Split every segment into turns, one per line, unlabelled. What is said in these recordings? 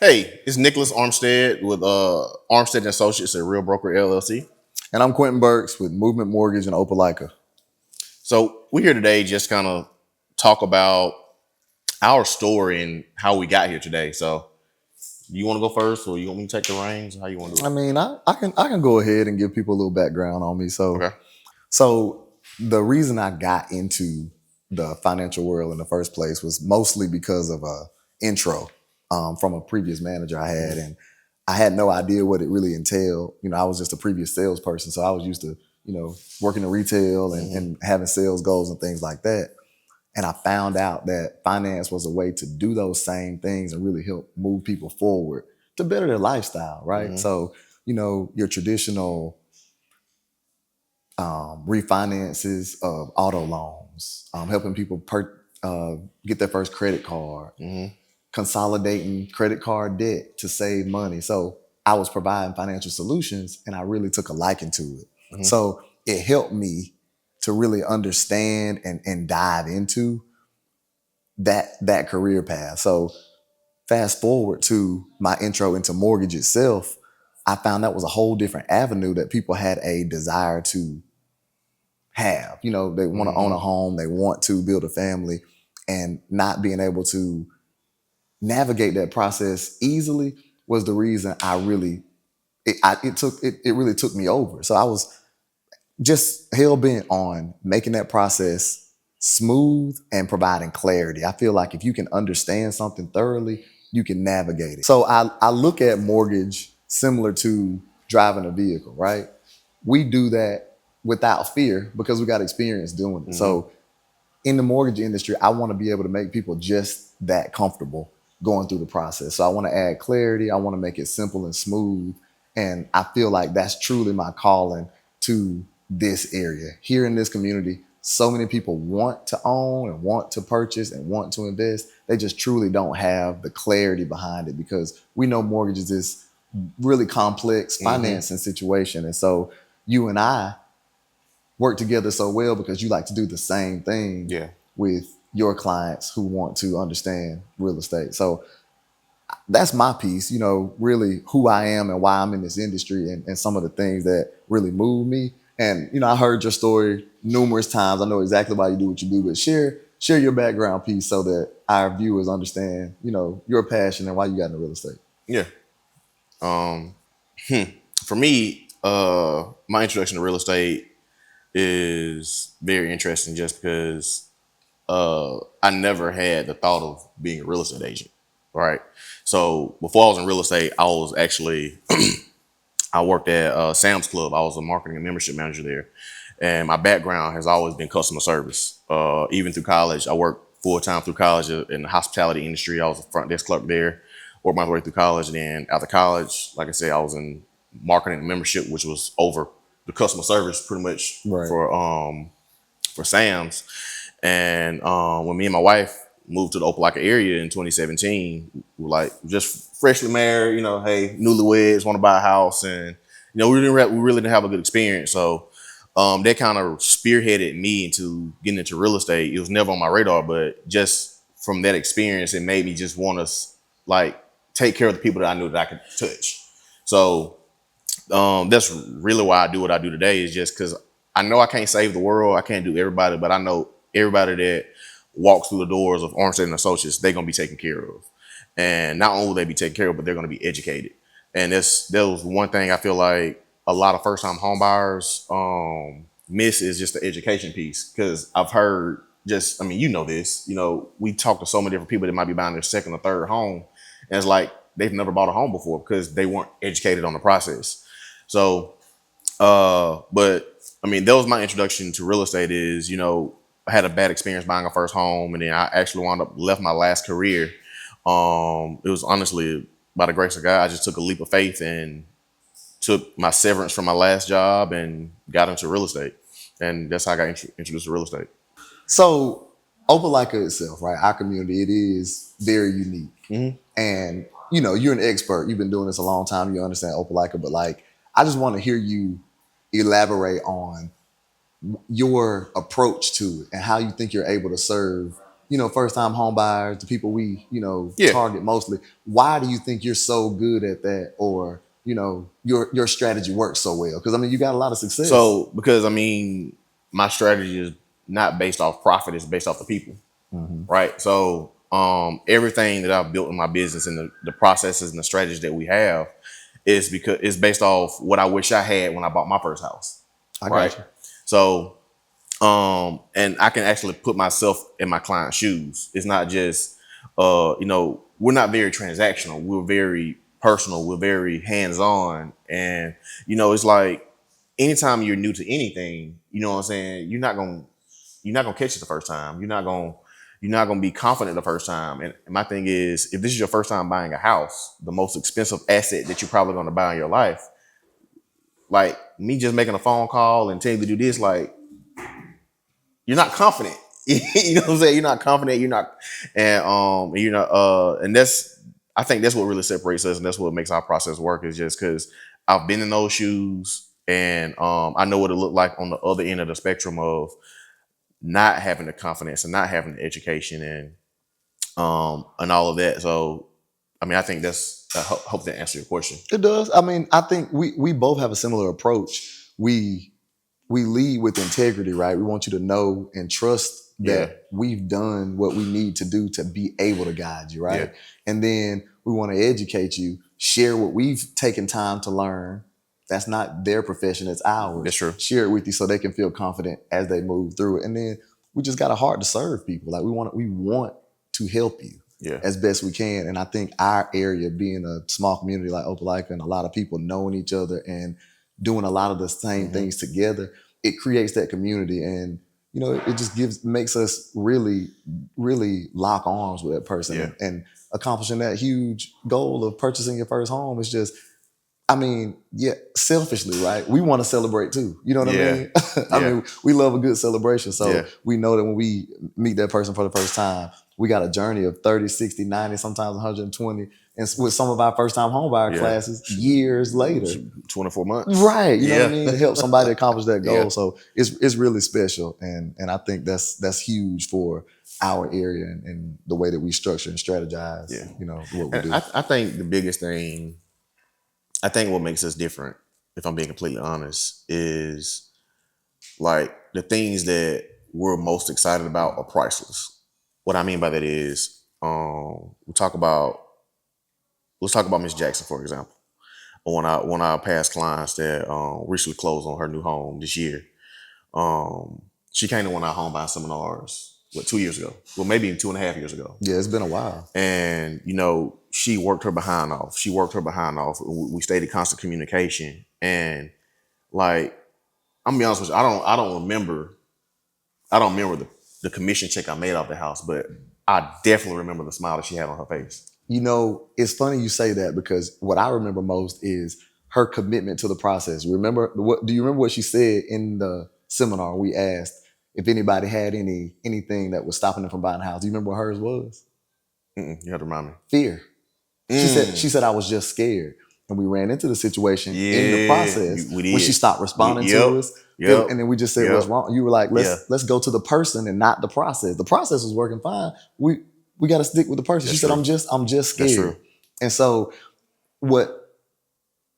Hey, it's Nicholas Armistead with Armistead Associates at Broker LLC.
And I'm Quinten Burks with Movement Mortgage in Opelika.
So we're here today just kind of talk about our story and how we got here today. So you want to go first, or you want me to take the reins? How you want to do
I
it?
mean, I can go ahead and give people a little background on me. So
Okay.
so the reason I got into the financial world in the first place was mostly because of a intro from a previous manager I had, and I had no idea what it really entailed. I was just a previous salesperson, so I was used to working in retail and having sales goals and things like that. And I found out that finance was a way to do those same things and really help move people forward to better their lifestyle, right? So, your traditional refinances of auto loans, helping people get their first credit card, consolidating credit card debt to save money. So I was providing financial solutions and I really took a liking to it. So it helped me to really understand and dive into that career path. So fast forward to my intro into mortgage itself, I found that was a whole different avenue that people had a desire to have. They want to own a home, they want to build a family, and not being able to navigate that process easily was the reason it really took me over. So I was just hell bent on making that process smooth and providing clarity. I feel like if you can understand something thoroughly, you can navigate it. So I look at mortgage similar to driving a vehicle, right? We do that without fear because we got experience doing it. So in the mortgage industry, I want to be able to make people just that comfortable going through the process. So I want to add clarity. I want to make it simple and smooth. And I feel like that's truly my calling to this area. Here in this community, so many people want to own and want to purchase and want to invest. They just truly don't have the clarity behind it because we know mortgages is really complex financing situation. And so you and I work together so well because you like to do the same thing
Yeah.
with your clients who want to understand real estate. So that's my piece, really who I am and why I'm in this industry and some of the things that really move me. And, I heard your story numerous times. I know exactly why you do what you do, but share your background piece so that our viewers understand, your passion and why you got into real estate.
Yeah. Um, for me, my introduction to real estate is very interesting just because I never had the thought of being a real estate agent. Right. So before I was in real estate, I was actually I worked at Sam's Club. I was a marketing and membership manager there, and my background has always been customer service. Even through college, I worked full time through college in the hospitality industry. I was a front desk clerk there. Worked my way through college, and then after college, like I said, I was in marketing and membership, which was over the customer service pretty much
Right.
for Sam's. And when me and my wife moved to the Opelika area in 2017, we were like just freshly married, hey, newlyweds, want to buy a house, and we really didn't have a good experience. So that kind of spearheaded me into getting into real estate. It was never on my radar, but just from that experience, it made me just want to like take care of the people that I knew that I could touch. So that's really why I do what I do today, is just because I know I can't save the world. I can't do everybody, but I know everybody that walks through the doors of Armistead Associates, they're going to be taken care of. And not only will they be taken care of, but they're going to be educated. And that was one thing I feel like a lot of first-time home buyers miss, is just the education piece. Because I've heard you know this, we talk to so many different people that might be buying their second or third home. And it's like they've never bought a home before because they weren't educated on the process. So, but that was my introduction to real estate. Is I had a bad experience buying a first home, and then I actually left my last career. It was honestly by the grace of God. I just took a leap of faith and took my severance from my last job and got into real estate, and that's how I got introduced to real estate.
So Opelika itself, right? Our community, it is very unique. And you're an expert. You've been doing this a long time. You understand Opelika, but like, I just want to hear you elaborate on your approach to it and how you think you're able to serve first time home buyers, the people we,
Yeah.
target mostly. Why do you think you're so good at that, or your strategy works so well? Because I mean, you got a lot of success.
So because I mean, my strategy is not based off profit; it's based off the people, right? So everything that I've built in my business and the processes and the strategies that we have is because it's based off what I wish I had when I bought my first house,
I
right?
got you.
So and I can actually put myself in my client's shoes. It's not just we're not very transactional. We're very personal. We're very hands-on, and it's like anytime you're new to anything, you know what I'm saying, you're not gonna catch it the first time. You're not gonna be confident the first time. And my thing is, if this is your first time buying a house, the most expensive asset that you're probably gonna buy in your life, like me just making a phone call and telling you to do this, like you're not confident. You know what I'm saying? You're not confident. You're not, and that's, I think that's what really separates us, and that's what makes our process work. Is just because I've been in those shoes, and I know what it looked like on the other end of the spectrum of not having the confidence and not having the education and all of that. So, I mean, I think I hope that answers your question.
It does. I mean, I think we both have a similar approach. We lead with integrity, right? We want you to know and trust that we've done what we need to do to be able to guide you, right?
Yeah.
And then we want to educate you, share what we've taken time to learn. That's not their profession, it's ours.
That's true.
Share it with you so they can feel confident as they move through it. And then we just got a heart to serve people. Like we want to help you as best we can. And I think our area, being a small community like Opelika and a lot of people knowing each other and doing a lot of the same things together, it creates that community. And it just makes us really, really lock arms with that person and accomplishing that huge goal of purchasing your first home. Is just, I mean, selfishly, right? We want to celebrate too. You know what I mean? I mean, we love a good celebration. So we know that when we meet that person for the first time, we got a journey of 30, 60, 90, sometimes 120. And with some of our first time homebuyer classes, years later.
24 months.
Right. You know what I mean? To help somebody accomplish that goal. So it's really special. And I think that's huge for our area and the way that we structure and strategize, what we do.
I think the biggest thing, I think what makes us different, if I'm being completely honest, is like the things that we're most excited about are priceless. What I mean by that is, let's talk about Miss Jackson, for example. One of our past clients that recently closed on her new home this year. She came to one of our home buying seminars, 2 years ago? Well, maybe 2.5 years ago.
Yeah, it's been a while.
And she worked her behind off. We stayed in constant communication. And like, I'm gonna be honest with you, I don't remember the commission check I made off the house, but I definitely remember the smile that she had on her face.
It's funny you say that, because what I remember most is her commitment to the process. Do you remember what she said in the seminar? We asked if anybody had anything that was stopping them from buying a house. Do you remember what hers was?
You have to remind me.
Fear. She said I was just scared. And we ran into the situation in the process when she stopped responding to us. And then we just said, what's wrong? You were like, let's go to the person and not the process. The process was working fine. We got to stick with the person. She said, I'm just scared.
That's true.
And so what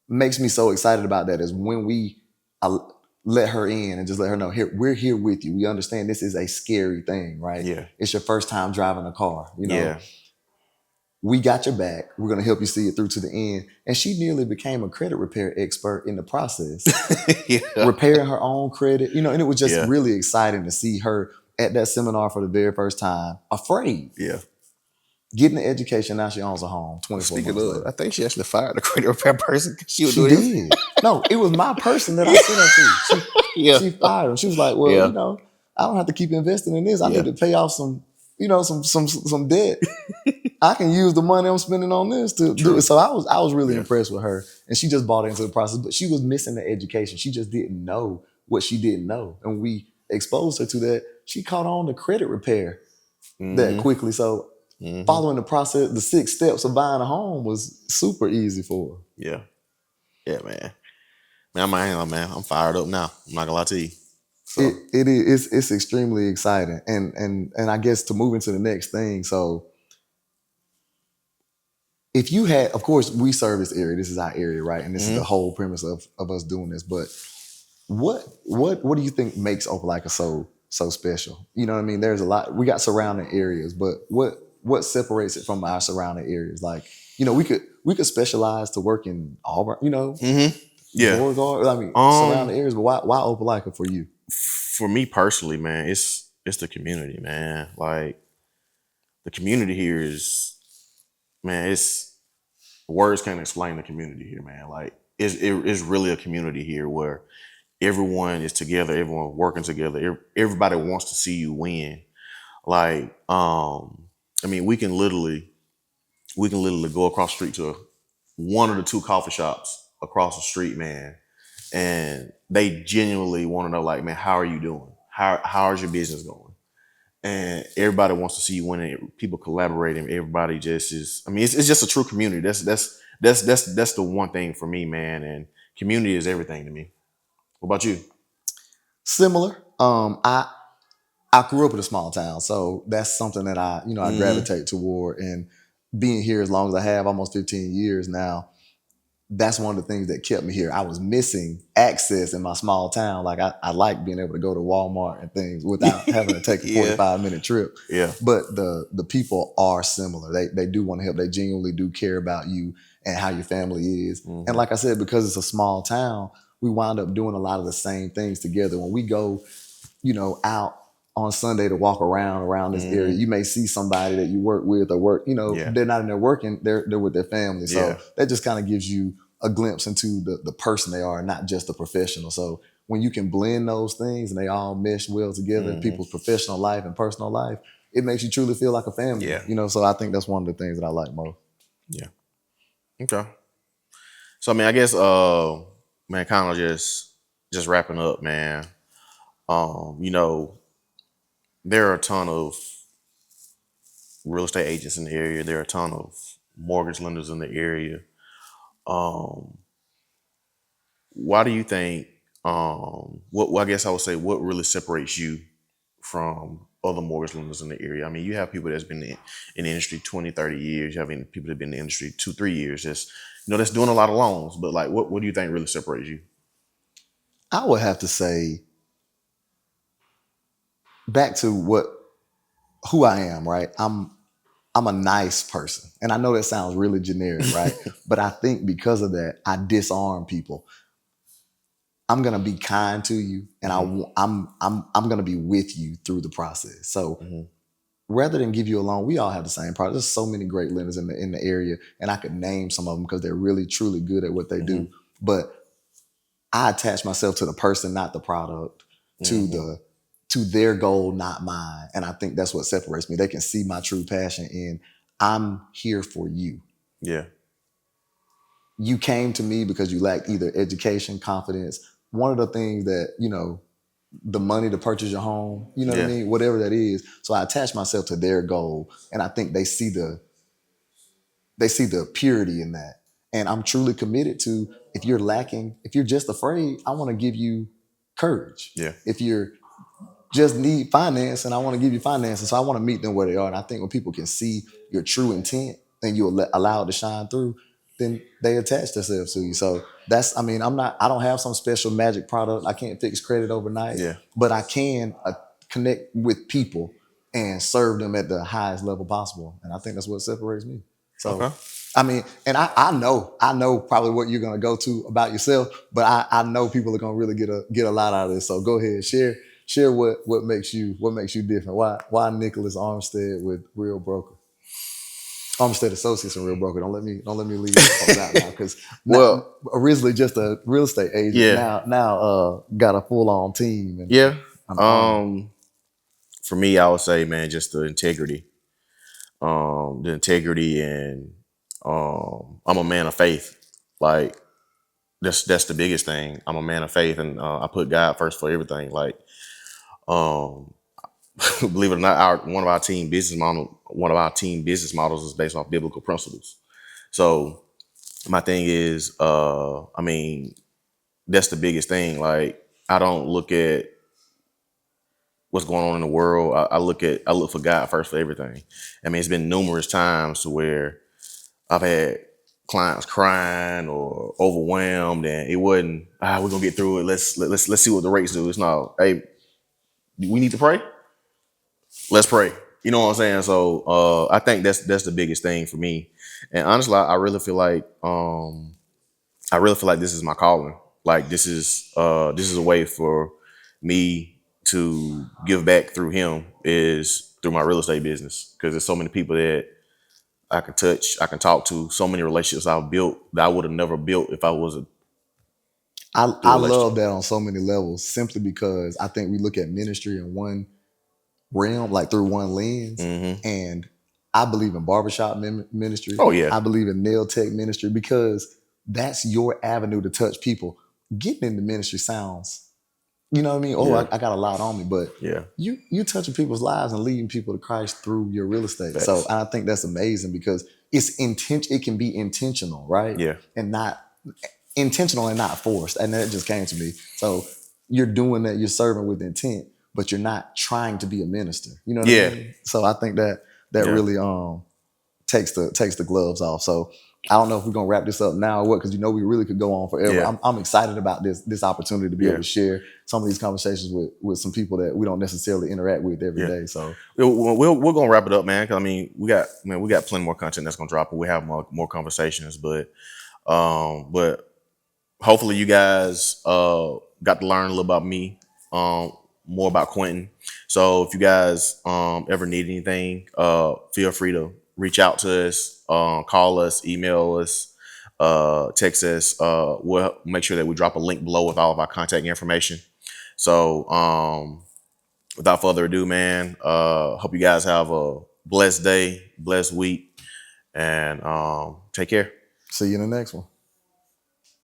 makes me so excited about that is when we let her in and just let her know, we're here with you. We understand this is a scary thing, right?
Yeah.
It's your first time driving a car, We got your back. We're going to help you see it through to the end. And she nearly became a credit repair expert in the process. Repairing her own credit, and it was just really exciting to see her at that seminar for the very first time, afraid. Getting the education, now she owns a home 24 months later.
I think she actually fired the credit repair person because she
did. No, it was my person that I sent her to. She fired him. She was like, well, I don't have to keep investing in this. I need to pay off some debt. I can use the money I'm spending on this to do it. So I was really impressed with her. And she just bought into the process, but she was missing the education. She just didn't know what she didn't know. And we exposed her to that. She caught on to credit repair that quickly. So following the process, the 6 steps of buying a home was super easy for her.
Yeah, man. Man, I'm fired up now. I'm not gonna lie to you. So
it is it's extremely exciting. And I guess to move into the next thing, so if you had, of course, we serve this area. This is our area, right? And this is the whole premise of us doing this. But what do you think makes Opelika so special? You know what I mean? There's a lot. We got surrounding areas, but what separates it from our surrounding areas? Like, we could specialize to work in Auburn,
yeah.
Beauregard. I mean,
Um
surrounding areas. But why Opelika for you?
for me personally, man, it's the community, man. Like the community here is, man, it's words can't explain the community here, man. Like it's really a community here where everyone is together, everyone working together, everybody wants to see you win. Like, I mean, we can literally go across the street to one of the two coffee shops across the street, man, and they genuinely want to know, like, man, how are you doing? How's your business going? And everybody wants to see you winning. People collaborating. Everybody just is. I mean, it's just a true community. That's the one thing for me, man. And community is everything to me. What about you?
Similar. I grew up in a small town, so that's something that I gravitate toward. And being here as long as I have, almost 15 years now, that's one of the things that kept me here. I was missing access in my small town. Like I like being able to go to Walmart and things without having to take a
Yeah.
45-minute trip.
Yeah.
But the people are similar. They do want to help. They genuinely do care about you and how your family is. And like I said, because it's a small town, we wind up doing a lot of the same things together. When we go, out on Sunday to walk around this area, you may see somebody that you work with or work,
Yeah.
they're not in there working, they're with their family. So
Yeah.
that just kind of gives you a glimpse into the person they are, not just a professional. So when you can blend those things and they all mesh well together, people's professional life and personal life, it makes you truly feel like a family.
Yeah.
So I think that's one of the things that I like most.
Yeah. Okay. So I mean, I guess, man, kind of just wrapping up, man. You know, there are a ton of real estate agents in the area. There are a ton of mortgage lenders in the area. Why do you think? Well, I guess I would say, what really separates you from other mortgage lenders in the area? I mean, you have people that's been in the industry 20, 30 years. You have people that have been in the industry 2, 3 years. Just, that's doing a lot of loans. But like, what do you think really separates you?
I would have to say, back to who I am, right? I'm a nice person. And I know that sounds really generic, right? But I think because of that, I disarm people. I'm gonna be kind to you, and I'm gonna be with you through the process. So rather than give you a loan, we all have the same product. There's so many great lenders in the area, and I could name some of them because they're really truly good at what they do. But I attach myself to the person, not the product, to their goal, not mine. And I think that's what separates me. They can see my true passion in, I'm here for you.
Yeah.
You came to me because you lacked either education, confidence. One of the things that, the money to purchase your home, you know what I mean? Whatever that is. So I attach myself to their goal. And I think they see the purity in that. And I'm truly committed to, if you're lacking, if you're just afraid, I want to give you courage.
Yeah.
If you're just need finance, and I want to give you finance. And so I want to meet them where they are. And I think when people can see your true intent and you allow it to shine through, then they attach themselves to you. So I don't have some special magic product. I can't fix credit overnight, but I can connect with people and serve them at the highest level possible. And I think that's what separates me. So, I mean, and I know probably what you're going to go to about yourself, but I know people are going to really get a lot out of this. So go ahead, share what makes you different. Why Nicholas Armistead with Real Broker? Armistead Associates and Real Broker. Don't let me leave that out now, because originally just a real estate agent. Now got a full on team. And,
for me, I would say, man, just the integrity. And I'm a man of faith. Like that's the biggest thing. I'm a man of faith, and I put God first for everything. Like, believe it or not, one of our team business models is based off biblical principles. So my thing is, I mean, that's the biggest thing. Like, I don't look at what's going on in the world, I look for God first for everything. I mean, it's been numerous times to where I've had clients crying or overwhelmed, and it wasn't, we're gonna get through it. Let's see what the rates do. It's not, hey, we need to pray. Let's pray. You know what I'm saying? So I think that's the biggest thing for me. And honestly, I really feel like this is my calling. Like this is a way for me to give back through him, is through my real estate business, because there's so many people that I can touch, I can talk to, so many relationships I've built that I would have never built if I wasn't through
I love
relationship.
that on so many levels, simply because I think we look at ministry in one realm, like through one lens.
Mm-hmm.
And I believe in barbershop ministry.
Oh yeah,
I believe in nail tech ministry, because that's your avenue to touch people. Getting into ministry sounds, you know what I mean? Oh,
yeah,
I got a lot on me, but
yeah.
you touching people's lives and leading people to Christ through your real estate. So
Facts.
I think that's amazing, because it can be intentional, right?
Yeah,
And not intentional and not forced. And that just came to me. So you're doing that, you're serving with intent, but you're not trying to be a minister. You know what
yeah,
I mean? So I think that
yeah,
really takes the gloves off. So I don't know if we're gonna wrap this up now or what, because we really could go on forever.
yeah,
I'm excited about this opportunity to be able
yeah,
to share some of these conversations with some people that we don't necessarily interact with every
yeah.
day. So
We're gonna wrap it up, man. 'Cause I mean, we got plenty more content that's gonna drop, and we have more conversations. But hopefully you guys got to learn a little about me, more about Quinten. So if you guys ever need anything, feel free to reach out to us, call us, email us, text us. We'll make sure that we drop a link below with all of our contact information. So without further ado, man, hope you guys have a blessed day, blessed week, and take care.
see you in the next one.